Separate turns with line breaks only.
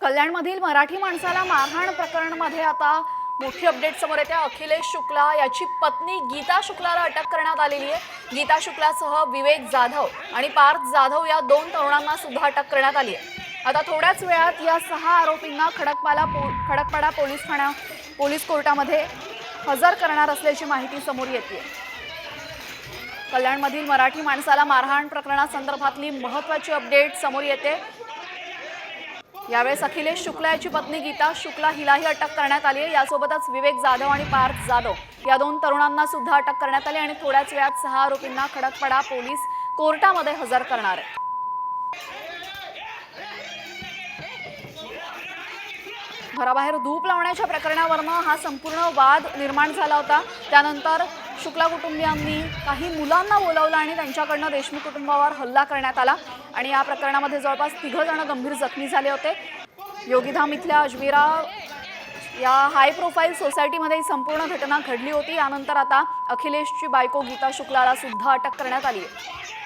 कल्याणमधील मराठी माणसाला मारहाण प्रकरणामध्ये आता मोठी अपडेट समोर येते। अखिलेश शुक्ला याची पत्नी गीता शुक्लाला अटक करण्यात आलेली आहे। गीता शुक्लासह विवेक जाधव आणि पार्थ जाधव या दोन तरुणांना सुद्धा अटक करण्यात आली आहे। आता थोड्याच वेळात या 6 आरोपींना खडकपाडा पोलीस कोर्टामध्ये हजर करणार असल्याची माहिती समोर येते। कल्याणमधील मराठी माणसाला मारहाण प्रकरणासंदर्भातली महत्त्वाची अपडेट समोर येते। यावेळेस अखिलेश शुक्ला याची पत्नी गीता शुक्ला हिलाही अटक करण्यात आली आहे। यासोबतच विवेक जाधव आणि पार्थ जाधव या दोन तरुणांना सुद्धा अटक करण्यात आली आणि थोड्याच वेळात 6 आरोपींना खडकपाडा पोलीस कोर्टामध्ये हजर करणार आहे। घराबाहेर धूप लावण्याच्या प्रकरणावरून हा संपूर्ण वाद निर्माण झाला होता। त्यानंतर शुक्ला कुटुंबियांनी काही मुलांना बोलावलं आणि त्यांच्याकडून देशमुख कुटुंबावर हल्ला करण्यात आला आणि या प्रकरणामध्ये जवळपास 3 जण गंभीर जखमी झाले होते। योगीधाम इथल्या अजमेरा या हाय प्रोफाईल सोसायटीमध्ये ही संपूर्ण घटना घडली होती। यानंतर आता अखिलेशची बायको गीता शुक्लाला सुद्धा अटक करण्यात आली आहे।